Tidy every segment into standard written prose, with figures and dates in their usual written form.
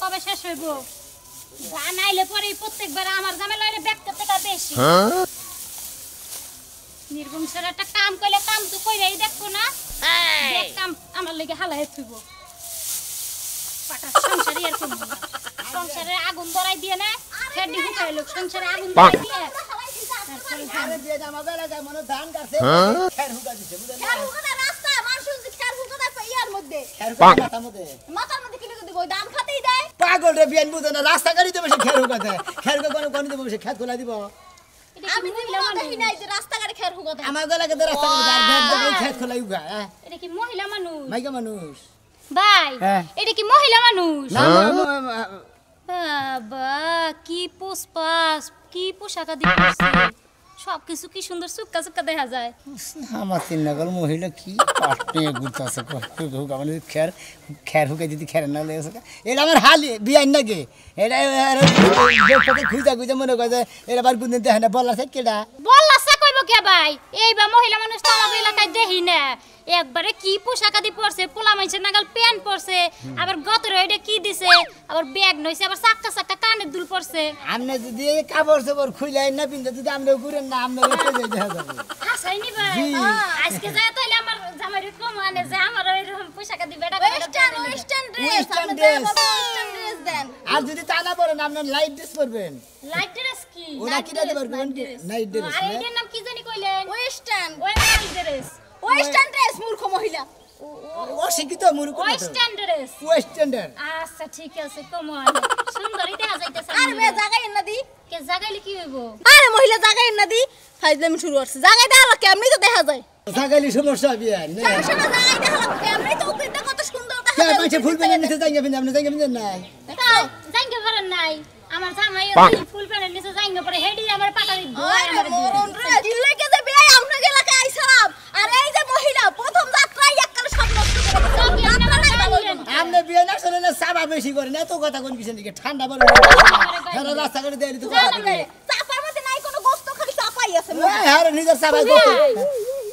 কবে শেষ হইব জানাইলে পরে প্রত্যেকবার আমার ঝামেলা হইলে ব্যাগটা টাকা বেশি নির্গম স্যার একটা কাম কইলে কাম তো কইরাই দেখো না এক কাম আমার লাগি হালায় থইব পাটা সংসারে আর কোন সংসারে আগুন ধরাই দিয়ে না ফেডি হুকাই লোক সংসারে আগুন ধরাই দিয়ে আরে দিয়ে জামা বেলা যায় মনে ধান কাটছে খের হুকা দিছে বুঝলেন খের হুকা না রাস্তা মানুষ যে খের হুকা দেয় ইয়ার মধ্যে খের হুকা মাথার মধ্যে কিনে দিব দাম খাতেই দেয় পাগল রে বিয়ান বুঝে না রাস্তা গাড়িতে বসে খের হুকা দেয় খের হুকা কোন দেব বসে খেত খোলা দিব আমি মহিলা দেখি নাই যে রাস্তা গাড়ি খের হুকা দেয় আমার গলাকে তো রাস্তা গাড়ি আর ভেদ দেব খেত খোলা উগা এটা কি মহিলা মানুষ মাইকা মানুষ ভাই এটা কি মহিলা মানুষ না বাবা কি পোষপাস কি পোশাক দিচ্ছে সবকিছু কি সুন্দর সুক্কা সুক্কা দেখা যায় আমার তিন নগর মহিলা কি পাটে গুতাছে হুকা মানে খের খের হুকা যদি খের না লেগেছে এটা আমার হালি বিয়ান নাকি এটা খুঁজা খুঁজা মনে করে এটা বার গুন দেখে না বললা কেডা বললা সা কইব কে ভাই এইবা মহিলা মানুষ তো আমাদের এলাকায় দেখি না একবারে কি পোশাক আদি পরছে পোলা মাইছে নাগাল প্যান্ট পরছে আবার গতরে এটা কি দিছে আবার ব্যাগ নইছে আবার চাক্কা চাক্কা কানের দুল পরছে আমনে যদি এই কাপড় চোপড় খুইলাই না পিনতে যদি আমনে ঘুরেন না আমনে রেখে যাই দেখা যাবে হাসাইনি ভাই আজকে যায় তাইলে আমার জামাইরে কম আনে যে আমার এরকম পোশাক আদি বেটা ওয়েস্টার্ন ড্রেস দেন আর যদি তা না পরেন আপনি লাইট ড্রেস পরবেন লাইট ড্রেস কি ওরা কি দিতে পারবেন নাইট ড্রেস আর এর নাম কি জানি কইলেন ওয়েস্টার্ন ড্রেস ওয়েস্টার্ন ড্রেস মূর্খ মহিলা ও শিক্ষিত মূর্খ না ওয়েস্টার্ন ড্রেস ওয়েস্টার্ন আচ্ছা ঠিক আছে কমন সুন্দরই দেখা যাইতেছে আর মে জায়গা এনে দি কে জাগাইলে কি হইব আরে মহিলা জায়গা এনে দি ফাইজলামি শুরু করছে জায়গা দেখালো কেমনি তো দেখা যায় জাগাইলি সমস্যা বিয়ান না সমস্যা না জায়গা দেখালো কেমনি তো উপরটা কত সুন্দর দেখা কে যায় মাঝে ফুল বেনে নিতে যাইগে বিন আপনি যাইগে বিন নাই তাও জাঙ্গে পারেন নাই আমার জামাই ফুল প্যানেল নিচে জাঙ্গে পরে হেডি আমার পাটা দিব আরে মরণ রে দিলে কে যে বিয়ে আপনার এলাকায় আইছালাম আর এই যে মহিলা প্রথম যাত্রায় এককালে সব নষ্ট করে দিল আমনে বিয়ে না শুনে না সাবা বেশি করে না তো কথা কোন কিছু দিকে ঠান্ডা বলে হেরা রাস্তা করে দেরি তো কথা চাপার মধ্যে নাই কোনো গোস্ত খালি চাপাই আছে হ্যাঁ নিজের সাবা গোস্ত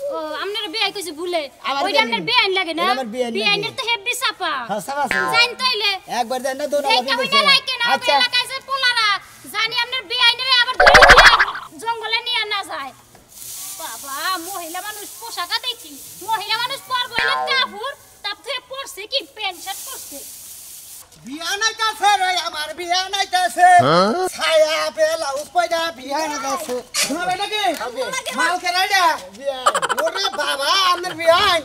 ও আমনের বিয়ে কইছে ভুলে ওইটা আমনের বিয়ে আইন লাগে না বিয়ে আইনের তো হেভি চাপা হ্যাঁ সাবা জান তাইলে একবার দেন না দোনা দেখতে হইনা লাগে না আমার এলাকায় যে পোলারা জানি আমনের বিয়ে আইনের আবার ধরে দিয়ে জঙ্গলে নিয়ে না যায় বাবা মহিলা মানুষ পোশাক দেখি মহিলা মানুষ পরবই না কাপড় তারপরে পরছে কি প্যান্ট শার্ট পরছে বিয়া নাইতাছে রে আমার বিয়া নাইতাছে ছায়া পেলা উপায়টা বিয়া নাইতাছে শোনাবে নাকি মাল কেনাইডা বিয়া ওরে বাবা আমার বিয়ান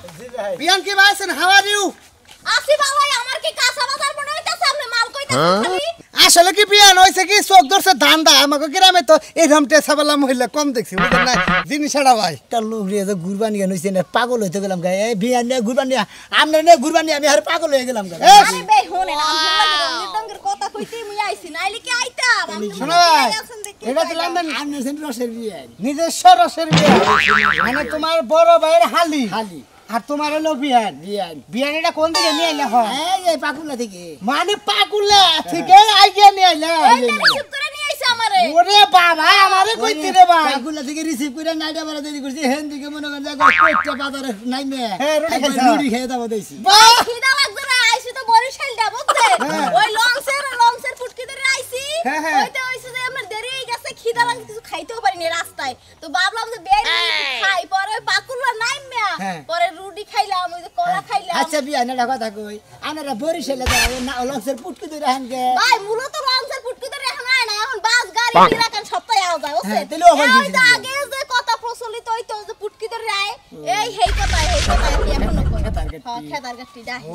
বিয়ান কি বাইছেন হাউ আর ইউ আসি বাবা আমার কি কাঁচা বাজার মনে হইতাছে আপনি মাল কইতাছেন খালি আসলে কি বিয়ান হইছে কি চোখ ধরছে ধান্দা আমাকে গ্রামে তো এরকম টেসাবালা মহিলা কম দেখছি বুঝলেন না জিনিসটা ভাই একটা লোক রে যে গুরবানি হইছে না পাগল হইতে গেলাম গায় এই বিয়ান নে গুরবানি আমরা নে গুরবানি আমি আর পাগল হয়ে গেলাম গায় আরে বে হোনে না আমার নিতঙ্গের কথা কইতেই মুই আইছি নাইলে কি আইতাম আমি শোনো ভাই এটা তো লন্ডন আমনে সেন রসের বিয়ান নিজস্ব রসের বিয়ান মানে তোমার বড় ভাইয়ের হালি খালি আর তোমার হলো বিয়ান বিয়ান বিয়ান এটা কোন দিকে নিয়ে আইলা হয় এই পাকুলা থেকে মানে পাকুলা থেকে আইগে নিয়ে আইলা রিসিভ করে নিয়ে আইছে আমারে ওরে বাবা আমারে কইতে রে ভাই পাকুলা থেকে রিসিভ করে নাইডা বলা দেরি করছি হেন দিকে মনে করেন যে কোটটা বাজারে নাই মে হ্যাঁ রুটি খেয়ে দাও দেইছি বাহ খিদা লাগছে না আইছি তো বরিশাল যাব বুঝছে ওই লঞ্চের ফুটকি ধরে আইছি ওইটা হইছে যে আমার দেরি হয়ে গেছে খিদা লাগছে কিছু খাইতেও পারিনি রাস্তায় তো ভাবলাম যে বের খাই পরে পাকুলা নাই মে পরে রুটি খাইলাম ওই যে কলা খাইলাম আচ্ছা বিয়ান এটা কথা কই আনারা বরিশালে যাও না লঞ্চের পুটকি ধরে হান গে ভাই মূলত লঞ্চের ফুটকি ধরে এখন আয় না এখন বাস গাড়ি বিরাকান সপ্তাহে আও যায় বুঝছে তাহলে ওভার এই যে আগে যে কথা প্রচলিত হইতো যে পুটকি ধরে আয় এই হেই কথা কি এখনো কই খেতার গাটি ডাই ও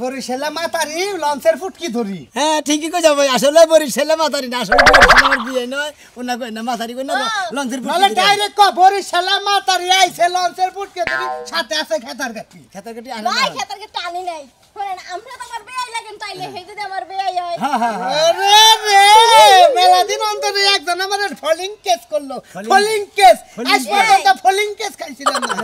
বরিশালা মাতারি লঞ্চের ফুটকি ধরি হ্যাঁ ঠিকই কই যাবো আসলে বরিশালে মাতারি না আসলে বরিশালের বিয়ে নয় ওনা কই না মাতারি কই না লঞ্চের নালে ডাইরেক্ট ক বরিশালা মাতারি আইছে লঞ্চের ফুটকি ধরি সাথে আছে খেতার গাটি খেতার কাটি ভাই খেতার গাটি আনি নাই শুনেন আমরা তো আমার বেয়াই লাগেন তাইলে হে যদি আমার বেয়াই হয় আরে রে মেলা দিন অন্তরে একজন আমাদের ফলিং কেস করলো ফলিং কেস আজ পর্যন্ত ফলিং কেস খাইছিলাম না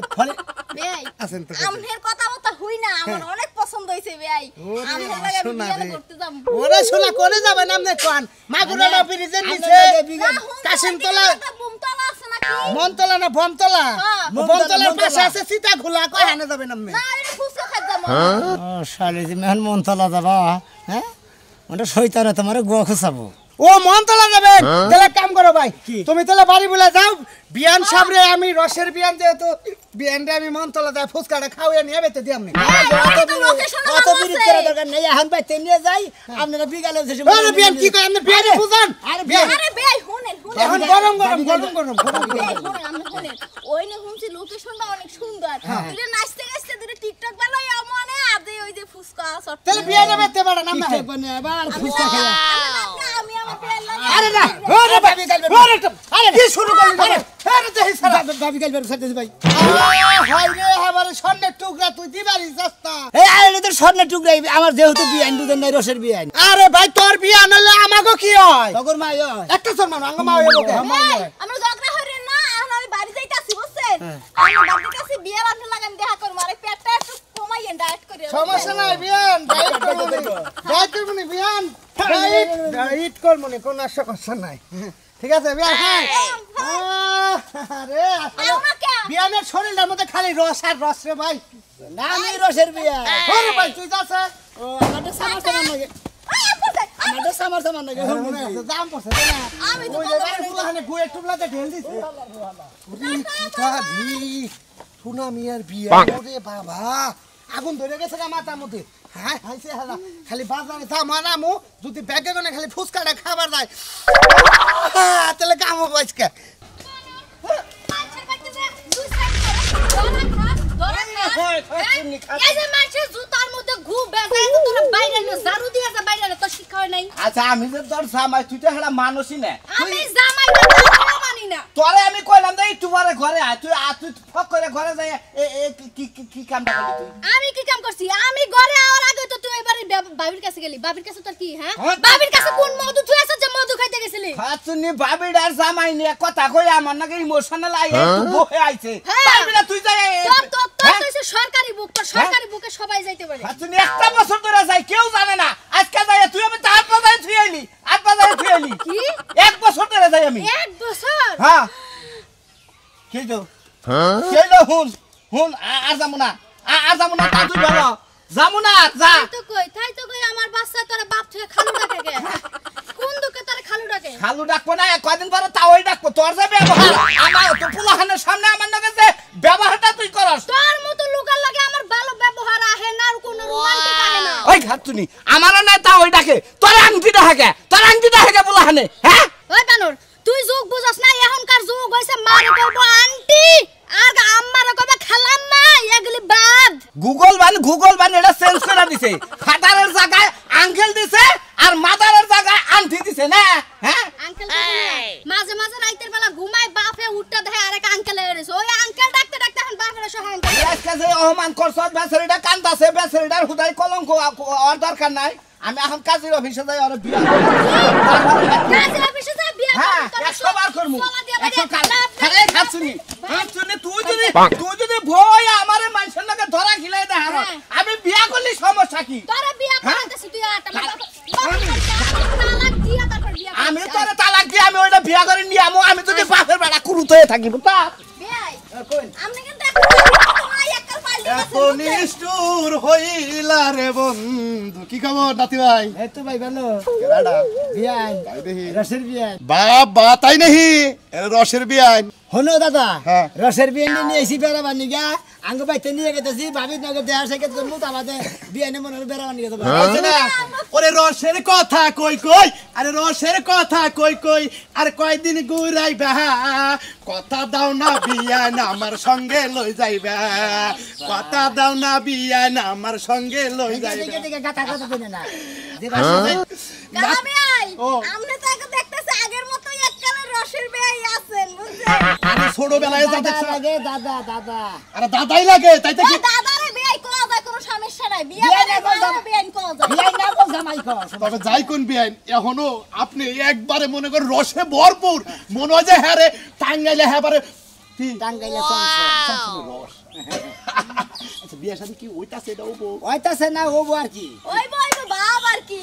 বেয়াই আছেন তো আমনের কথা মতো হই না আমার অনেক পছন্দ হইছে বেয়াই আমনের লাগে আমি বিয়ে করতে যাব ওরে শোনা করে যাবেন আপনি কোন মাগুরাটা ব্রিজের নিচে কাশিমতলা বুমতলা আছে নাকি মনতলা না বমতলা বমতলার পাশে আছে সীতা খোলা কই হানে যাবেন আপনি না এটা ফুসকা খাই যাব ও শালি যে মেহন মনতলা যাবা হ্যাঁ ওটা শয়তানে তোমারে গোয়া খুসাবো ও মনতলা যাবেন তাহলে কাম করো ভাই তুমি তাহলে বাড়ি বলে যাও বিয়ান সাবরে আমি রসের বিয়ান যেহেতু বিয়ানটা আমি মনতলা যায় ফুচকাটা খাওয়া নিয়ে বেতে দিই আমি অত বিরিত করা দরকার নেই এখন বাইতে নিয়ে যাই আপনারা বিকালে এসে আরে বিয়ান কি কয় আপনি বিয়ানে বুঝান আরে বিয়ান আরে বেয়াই শুনেন এখন গরম গরম গরম গরম বেয়াই শুনেন আমি শুনেন ওই নে শুনছি লোকেশনটা অনেক সুন্দর তুই নাচতে নাচতে তুই টিকটক বানাই মনে আদে ওই যে ফুসকা সট তাহলে বিয়ানে বেতে পারেন না ঠিক বানে আবার ফুসকা খাওয়া আমি আমার বেয়াই লাগে আরে না ওরে ভাবি গালবে আরে কি শুরু করলি আরে দেহি সারা ভাবি কাল বের সাথে ভাই হাই রে আমারে স্বর্ণের টুকরা তুই দিবারি যাস্তা এই আরে তোর স্বর্ণ টুকরা আমার যেহেতু বিয়ান বুঝেন নাই রসের বিয়ান আরে ভাই তোর বিয়ান হলে আমাগো কি হয় তগর মা হয় একটা সম্মান আঙ্গ মা হইলো কে আমরা ঝগড়া হইরেন না এখন আমি বাড়ি যাইতাছি বুঝছেন আমি বাড়ি কাছে বিয়ে রান্না লাগাম দেখা করব আরে পেটটা একটু কমাইয়েন ডায়েট করে সমস্যা নাই বিয়ান ডাইট করব নি বিয়ান ডাইট করব নি কোন সমস্যা নাই ঠিক আছে বিয়ান হ্যাঁ আরে আমাকে বিয়ানের শরীরের মধ্যে খালি রস আর রস রে ভাই না আমি রসের বিয়ান ওরে ভাই তুই যাস ও আমাদের সামার সামান লাগে আমাদের সামার সামান লাগে দাম পড়ছে না আমি তো ওই যে বাড়ি ফুলাহানে গুয়ে টুকলাতে ঢেল দিছে ওরে কুতা দি সোনা মিয়ার বিয়া ওরে বাবা আগুন ধরে গেছে না মাথার মধ্যে হ্যাঁ হাইছে হালা খালি বাজারে যা মানামু যদি ব্যাগে কোনে খালি ফুচকাটা খাবার দেয় তাহলে কামো বাজকে মাছের বাড়িতে যে দুই সাইড করে এই যে মাছের জুতার মধ্যে ঘু বেজে তোরা বাইরে না ঝাড়ু দিয়ে যা বাইরে তো শিক্ষা হয় নাই আচ্ছা আমি যে তোর জামাই তুই তো হেলা মানুষই না আমি জামাই না মানি না তোরে আমি কইলাম যে একটু পরে ঘরে আয় তুই ফক করে ঘরে যাই কি কামটা করলি তুই আমি কি কাম করছি আমি ঘরে আওয়ার আগে তো তুই এবারে বাবির কাছে গেলি বাবির কাছে তোর কি হ্যাঁ বাবির কাছে কোন মধু তুই আছে যে মধু খাইতে গেছিলি তুমি বাবিডার জামাই নিয়ে কথা কই আমার নাকি ইমোশনাল আই একটু বহে আইছে বাবিডা তুই যাই তোর তো সরকারি বুক তো সরকারি বুকে সবাই যাইতে পারে তুমি একটা বছর ধরে যাই কেউ জানে না আজকে যাই তুই আমি তার বাজারে থুই আইলি আট বাজারে থুই আইলি কি এক বছর ধরে যাই আমি এক বছর হ্যাঁ কি তো হুন আর যাবো না তা তুই বলো যাবো না যা তাই তো কই আমার বাচ্চা তোর বাপ থেকে খালু ডাকে কে কোন দুকে তোর খালু ডাকে খালু ডাকবো না কয়দিন পরে তাওই ডাকবো তোর যে ব্যবহার আমার তো পোলাহানের সামনে আমার নাকি যে ব্যবহারটা তুই করস তোর মতো লোকের লাগে আমার ভালো ব্যবহার আহে না আর কোনো রোমান্টিক আহে না ওই ঘাতুনি আমারও না তাওই ডাকে তোর আংটিটা হাকে পোলাহানে হ্যাঁ ওই বানর তুই যোগ বুঝছ না এখনকার যোগ হইছে মারে কইবো আন্টি আর আম্মারে কইবো খালাম্মা এগুলি বাদ গুগল বান এটা চেঞ্জ করে দিছে ফাদারের জায়গায় আঙ্কেল দিছে আর মাদারের জায়গায় আন্টি দিছে না হ্যাঁ আঙ্কেল মাঝে মাঝে রাইতের বেলা ঘুমায় বাপে উঠটা দেখে আরেক আঙ্কেল এসে ওই আঙ্কেল ডাকতে ডাকতে এখন বাপের সহায় আঙ্কেল আজকে যে অহমান করছ বেচারিটা কান্দাছে বেচারিটার হুদাই কলঙ্ক আর দরকার নাই আমি এখন কাজের অফিসে যাই আর বিয়া কাজের অফিসে যা বিয়া হ্যাঁ 100 বার করমু 100 কাজ আরে খাচ্ছনি তুই যদি ভয় আমারে মানুষের লগে ধরা খিলাই দে আমি বিয়া করলি সমস্যা কি তোরা বিয়া করতেছিস তুই আটা তালাক দিয়া তারপর বিয়া আমি তোরে তালাক দিয়ে আমি ওইটা বিয়া করে নিয়ে আমু আমি যদি বাপের বেড়া কুরুত হয়ে থাকিব তা বিয়াই আমনে কিন্তু তোমার এককাল পাল্টি এত নিষ্ঠুর হইলা রে বন্ধু কি খবর নাতি ভাই এই তো ভাই ভালো কেডা বিয়ান রসের বিয়ান বাবা তাই নাহি রসের বিয়ান হলো দাদা হ্যাঁ। রসের বিয়ান নিয়ে এসি বেড়া বানি গা আঙ্গ বাইতে নিয়ে গেতেছি ভাবির নগর দেহার সাথে করবো আমাদের বিয়ানে মনে বেড়া বানি গেছে ওরে রসের কথা কই কই আরে রসের কথা কই কই আর কয়দিন গুড়াই বাহা কথা দাও না বিয়ান আমার সঙ্গে লই যাইবা কথা দাও না বিয়ান আমার সঙ্গে লই যাইবা গাতা কথা দেনে না গালামে আই ও। আমনে তো আগে দেখতেছে আগের মতো এককালের রসের বেয়াই আছেন বুঝছেন আমি ছোটবেলায় যা দাদা দেখছিলাম লাগে দাদা দাদা আরে দাদাই লাগে তাই তো ও দাদারে বেয়াই কোয়া যায় কোনো সমস্যা নাই নাই বিয়া বেআইন কও যায় বিয়াই না কো জামাই কো তবে যাই কোন বিয়াইন এখনো আপনি একবারে মনে করেন রসে ভরপুর মনে হয় যে হ্যাঁ রে টাঙ্গাইলে হ্যাঁ বারে কি টাঙ্গাইলে চলছে রস আচ্ছা বিয়া শাদী কি ওইটাছে এটা ওবো ওইতাছে না ও আর কি ওই বাপ আর কি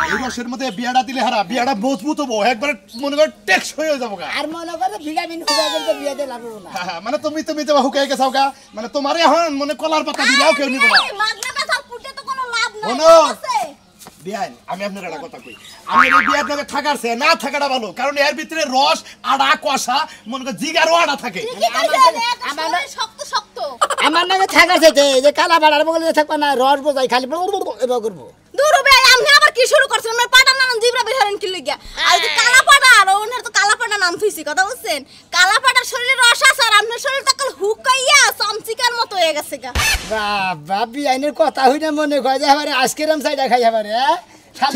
এই রসের মধ্যে বিয়াটা দিলে হারা বিয়াটা মজবুত হবো একবারে মনে করেন টেক্স হয়ে যাবো গা আর মনে করে ভিটামিন খুঁজা কিন্তু বিয়াতে লাগবে না মানে তুমি যে হুকাই গেছাও গা মানে তোমার এখন মনে কলার পাতা দিলেও কেউ নিব না মাগনা ব্যথার পুটে তো কোনো লাভ নাই শোনো। আছে বিয়াইন আমি আপনার একটা কথা কই আমি এই বিয়ার নামে থাকারছে না থাকাটা ভালো কারণ এর ভিতরে রস আড়া কষা মনে করেন জিগারও আড়া থাকে কি কইছে আমার শক্ত শক্ত আমার নামে থাকার চাইতে যে কালা বাড়ার বগলে থাকবা না রস বোঝাই খালি এবার করবো দূর বে আমি আবার কি শুরু করছেন আমার পাটা নাম জিবরা বেহারেন কি লাগিয়া আর যে কালা পাটা আর ওনার তো কালা পাটা নাম থইছি কথা বুঝছেন কালা পাটার শরীরে রস আছে আর আপনার শরীর তো কাল হুকাইয়া চামচিকার মতো হয়ে গেছে গা বাবা বিয়াইনের কথা হইনা মনে কয় যে এবারে আজকেরাম সাইডা খাই এবারে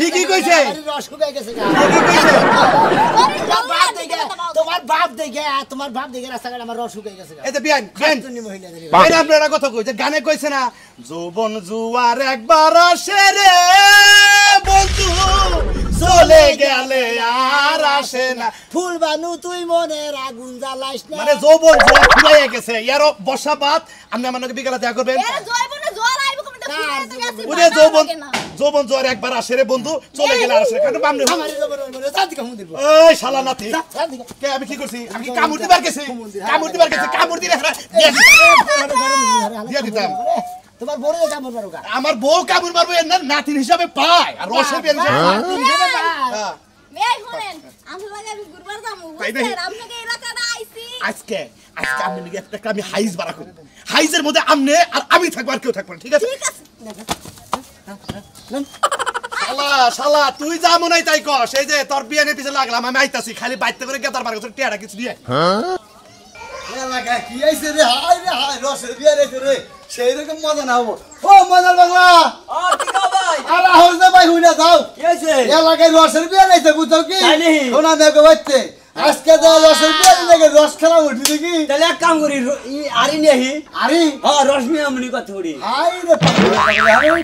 ঠিকই কইছে। রস শুকাই গেছে গা। ঠিকই কইছে। তোমার বাপ দেখে রাস্তাঘাট আমার রস শুকাই গেছে গা। এই যে বিয়াইন তুমি মহিলাদের বিয়াইন আপনার একটা কথা কই যে গানে কইছে না যৌবন জুয়ার একবার আসে রে বন্ধু চলে গেলে আর আসে না ফুল বানু তুই মনের আগুন জ্বালাইস না মানে যৌবন জুয়া ফুরাইয়া গেছে ইয়ারও বর্ষাপাত আপনি আমাকে বিকালে দেখা করবেন এর জয়বনে জল আইব কমে তো ফুলে তো গেছে ওরে যৌবন জোয়ার একবার আসে রে বন্ধু চলে গেলে আর আসে না কারণ বামনে আমার জবর মনে জাতি কামু দিব এই শালা নাতি কে আমি কি করছি আমি কি কামড় দিবার গেছি কামড় দিলে দিয়া দিতাম তোমার বড় কামড় মারো গা আমার বউ কামড় মারবো এর না নাতিন হিসাবে পায় আর রসের বিয়ার হিসাবে পায়। হ্যাঁ। এই শুনেন আমরা লাগে আমি গুরবার যামু বুঝছেন আপনাকে এলাকাটা আইছি আজকে আমি লিগে একটা আমি হাইজ বাড়া করব হাইজের মধ্যে আমনে আর আমি থাকবো আর কেউ থাকবো না ঠিক আছে ঠিক আছে শালা তুই যা মনে হয় তাই কর সেই যে তোর বিয়ানের পিছে লাগলাম আমি আইতাছি খালি বাইতে করে গেতার বার করছ টিয়াটা কিছু দিয়ে এলাকা কি আইছে রে হাই রসের বিয়া রে রে সেই রকম মজা না হবো ও মজার বাংলা কি কও ভাই আরে হইছে ভাই হুইনা যাও কি হইছে এলাকায় রসের বিয়া নাইছে বুঝছো কি তাই নাকি? শোনা দেখো বাচ্চা আজকে তো রসের বিয়া দেখে রস খেলা উঠি দেখি তাহলে এক কাম করি আরি নেহি আরে হ্যাঁ রশ্মি আমনি কথা করি হাই রে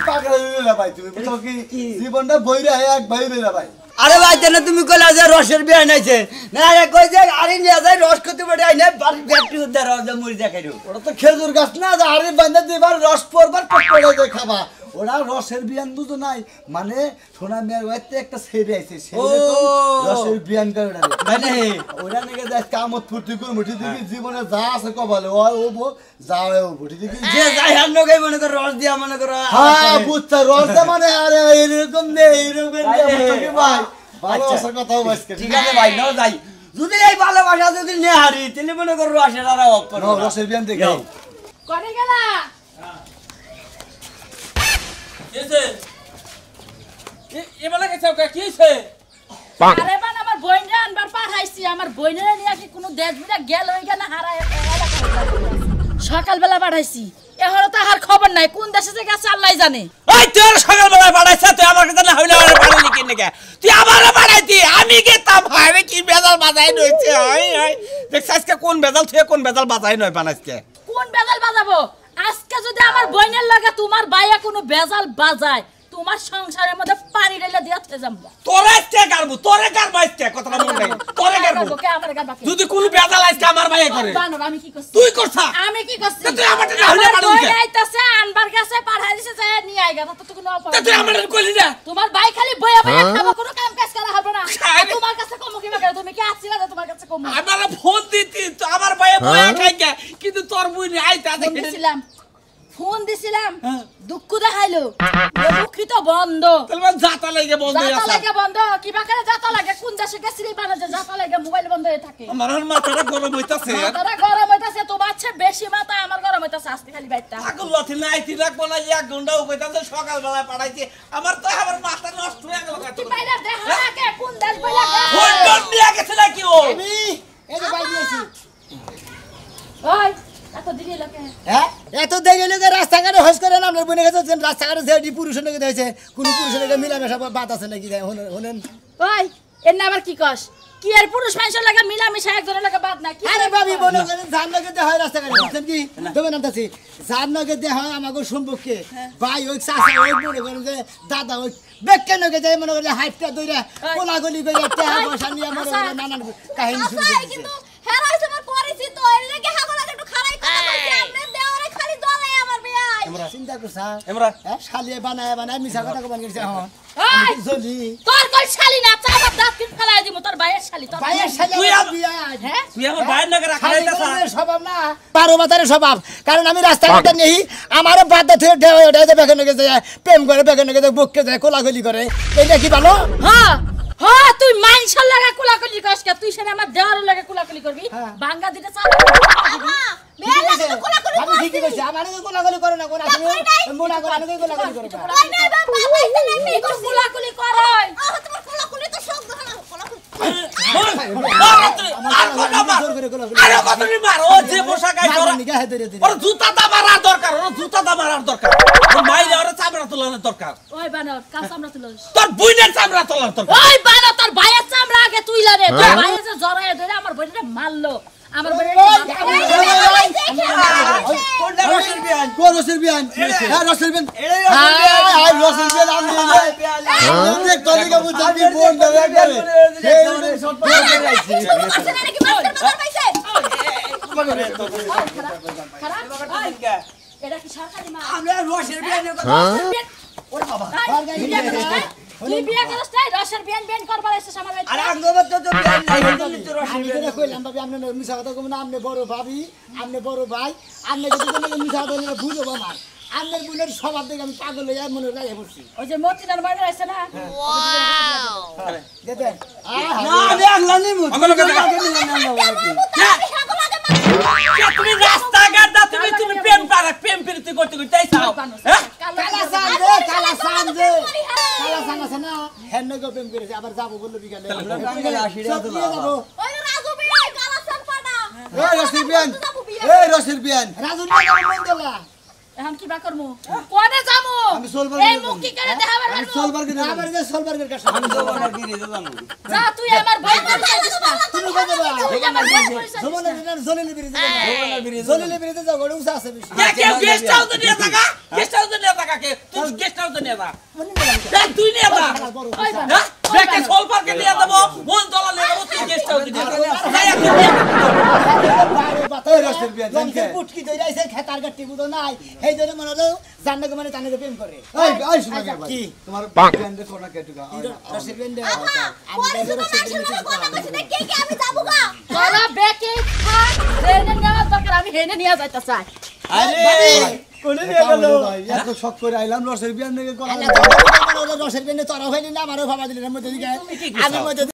পাগল রে ভাই তুমি বুঝছো কি জীবনটা বইরা এক ভাই রে ভাই আরে ভাই জানো তুমি কইলা যে রসের বিয়া নাইছে না আরে কই যে আরি নিয়ে যায় রস কত বড় আই না বাড়ি ফ্যাক্টরি উদ্দা রস দা মুড়ি দেখাইরো ওটা তো খেজুর গাছ না যে আরে বান্ধা দিবার রস পড়বার পড়ে যায় খাবা ওরা রসের বিয়ান বুঝো নাই মানে সোনা মেয়ের ওইতে একটা ছেড়ে আইছে সেই রকম রসের বিয়ান করে মানে ওরা নাকি যায় কামত ফুর্তি করে মুঠি দেখি জীবনে যা আছে কপালে ও ও যাও ও মুঠি দেখি যে যাই হান নগাই মনে কর রস দিয়া মনে কর হ্যাঁ বুঝছা রস দে মানে আরে এরকম নে এরকম নে বুঝছো কি ভাই ভালো আছে কথা আজকে ঠিক আছে ভাই নাও যাই যদি এই ভালোবাসা যদি নে হারি তাহলে মনে কর রসের আর অফ করো রসের বিয়ান দেখে করে গেলা কিছে এবেলা গেছে কি হইছে আরে বান আমার বইনরে আনবার পাঠাইছি আমার বইনরে নিয়ে কি কোনো দেশ বিরা গেল হইগা না হারায় সকালবেলা পাঠাইছি এহরো তো আর খবর নাই কোন দেশে যে গেছে আল্লাহই জানে ওই তোর সকালবেলা বাড়াইছে তুই আমার কাছে না হইলে আর বাড়ালি কি নাকি তুই আমারে বাড়াইতি আমি কে তা ভাবে কি বেজাল বাজাই নইছে হাই হাই দেখছ আজকে কোন বেজাল তুই কোন বেজাল বাজাই নই বানাইছে কোন বেজাল বাজাবো আজকে যদি আমার বইনের লাগে তোমার বাইয়া কোনো বেজাল বাজায় তোমার সংসারের মধ্যে পানি ঢেলে দিয়া থে যাবো তোরে কে গারবো তোরে গারবো আজকে কথাটা মনে নাই তোরে গারবো কে আমার গারবা কে যদি কোন বেজাল আজকে আমার ভাই করে বানর আমি কি করছি তুই করছা আমি কি করছি তুই আমারটা না হইলে বাড়ালি বই কে? আইতাছে আনবার কাছে পাঠাই দিছে যে নিয়ে আইগা তো কোনো অপরাধ তুই আমার কইলি না তোমার ভাই খালি বইয়া বইয়া খাবো কোনো কাম কাজ করা হবে না খাই রে। তোমার কাছে কমো কিবা করে তুমি কি আসছিলা যে তোমার কাছে কমো আমার ফোন দিতি তো আমার ভাই বয়া খাই গে কিন্তু তোর বুই নাই আইতা ফোন দিছিলাম দুঃখ দেখাইলো দুঃখিত বন্ধ তাহলে জাতা লাগে বন্ধ যাতা আছে লাগে বন্ধ কিবা করে যাতা লাগে কোন দেশে গেছিলি বানাতে যাতা লাগে মোবাইল বন্ধ হয়ে থাকে আমার মাথাটা গরম হইতাছে মাথাটা গরম হইতাছে তোমার চেয়ে বেশি মাথা আমার গরম হইতাছে আজকে খালি বাইটা আগল লাথি নাইতি রাখবো না এক ঘন্টা কইতাছে সকালবেলা পাঠাইছি আমার তো আমার মাথা নষ্ট হয়ে গেল কি বাইরে দেখা লাগে কোন দেশ বইলা ফোন ডন নিয়ে গেছে নাকি ও আমি এই যে বাই দিয়েছি ওই এত দিলি লোকে হ্যাঁ এত দেরি লোকে রাস্তাঘাটে হস করে না আমরা বনে গেছে রাস্তাঘাটে যে পুরুষের নাকি দিয়েছে কোন পুরুষের নাকি মিলামেশা বাদ আছে নাকি শুনেন ওই এর না আবার কি কস কি আর পুরুষ মানুষের লাগে মিলামিশা একজনের লাগে বাদ না কি আরে ভাবি মনে করেন জানলাকে দেয়া হয় রাস্তা গাড়ি বুঝছেন কি দেবে না তাছি জানলাকে দেয়া হয় আমাকে সম্পর্কে ভাই ওই চাচা ওই মনে করেন যে দাদা ওই বেকে নকে যায় মনে করেন হাইটটা দইরা কোলাগলি কইরা টাকা পয়সা নিয়ে মনে করেন নানান কাহিনী শুরু আচ্ছা করে কিন্তু হেরা হইছে আমার পরিচিত এর লাগে হাগলা একটু খারাই কথা বলছি আপনি দেওয়ারে খালি দলে আমার বিয়াই চিন্তা করছা এমরা হ্যাঁ শালিয়ে বানায় মিছা কথা কমান গেছে এখন ওই জলি তোর কই শালি না চাপা দাঁত কিন ফেলাই দিব তোর ভাইয়ের শালি তোর ভাইয়ের শালি তুই আমার আম- বিয়া হ্যাঁ তুই আমার ভাইয়ের নাকি রাখাইতাছ স্বভাব না বারো বাজারের স্বভাব কারণ আমি রাস্তাঘাটে নেই আমারও বাধ্য থেকে বেখানে গেছে প্রেম করে বেখানে গেছে বককে যায় কোলাগুলি করে এইটা কি ভালো হ্যাঁ হ্যাঁ তুই মাইনসার লাগা কুলাকুলি করিস কে তুই সেটা আমার দেওয়ার লাগা কুলাকুলি করবি বাঙ্গা দিতে চাপা বিয়াই লাগে তো কোলাকুলি আমি ঠিকই কইছি আমার কোলাগুলি করে না কোন আসলে মোনা করে আমি কোলাগুলি করে কই নাই বাবা পাইছে না আমি একটু কুলাকুলি করই তোমার কোলাকুলি তো সব দেখা না কোলাকুলি আরে কত নি মার ও যে পোশাক আই তোর ওর জুতা দা মারার দরকার ওর জুতা দা মারার দরকার ওর মাইরে ওর চামড়া তোলানোর দরকার ওই বানর কাম চামড়া তুলস তোর বুইনের চামড়া তোলার দরকার ওই বানর তোর ভাইয়ের চামড়া আগে তুইলা রে তোর ভাইয়ে যে জড়ায় ধরে আমার বইটা মারলো আমার বইটা কোনটা রসের বিয়ান কোন রসের বিয়ান হ্যাঁ রসের বিয়ান হ্যাঁ রসের বিয়ান আমি দেখ তলিকা বুঝাবি বোন ধরে করে এই সব পাইছি নাকি মাস্টার বাজার পাইছে এটা কি সরকারি মা আমরা রসের বিয়ান ওরে বাবা তুই বিয়ে করছ তাই রসের বিয়ান বিয়ান করবার এসে আমার ভাই আরে আঙ্গবত তো বিয়ান নাই তো রসের বিয়ান কইলাম ভাবি আপনি মিছা কথা কইবেন না আপনি বড় ভাবি আপনি বড় ভাই আপনি যদি কোনো মিছা কথা বলেন বুঝো আমার আপনার বুনের স্বভাব দেখে আমি পাগল হয়ে মনে লাগে পড়ছি ওই যে মতিনার মাইনে আছে না দেখেন না আমি আগলা নিমু আমলো কথা তুমি রাস্তাঘাট দা তুমি প্রেম প্রীতি করতে করতে চাও হ্যাঁ কালা সান আছে না হেন নগে প্রেম করেছে আবার যাবো বললো বিকালে সব নিয়ে যাবো ওই রাজু বিয়াই কালাসান পানা এই রসের বিয়ান রাজু নিয়ে মন দিলা এখন কি বা করমু কোনে যামু আমি সোলবার এই মুখ কি করে দেখাবার আমি পারবো সোলবার কিনে আবার যে সলবার্গের কাছে যা তুই আমার ভাই পরিচয় দিস না তুমি কই দেবা তুই আমার ভাই পরিচয় দিস জমনের না। দিন জলিলি বিরিজ জলিলি বিরিজ যাও গড়ে উসা আছে বেশি কে গেস্ট হাউসে নিয়ে থাকা গেস্ট হাউসে নিয়ে থাকা কে তুই গেস্ট হাউসে নিয়ে যা দেখ তুই নিয়ে যা ওই বানর হ্যাঁ ব্যাকে সোল পার্কে নিয়ে যাবো মন তোলা নিয়ে যাবো তুই গেস্ট হাউসে নিয়ে যা যাই এখন এই রসের বিয়ান জানকে পুটকি দইরা আইছে খেতার গাটি বুদো নাই এই জন্য মনে হলো জান্নাকে মানে জান্নাকে প্রেম করে এই শুনা কি তোমার বিয়ান দেখো না কেটুকা রসের বেন্ডে পরিচিত মানুষের লগে কথা কইছি না কে কে আমি যাবো গা তোরা বেকে থাক হেনে নেওয়ার দরকার আমি হেনে নিয়ে যাইতে চাই কোনে নিয়ে গেল এত শখ করে আইলাম রসের বিয়ান দেখে করা রসের বেন্ডে তোরা হইনি না আমারও ভাবা দিলেন মধ্যে দিকে আমি মধ্যে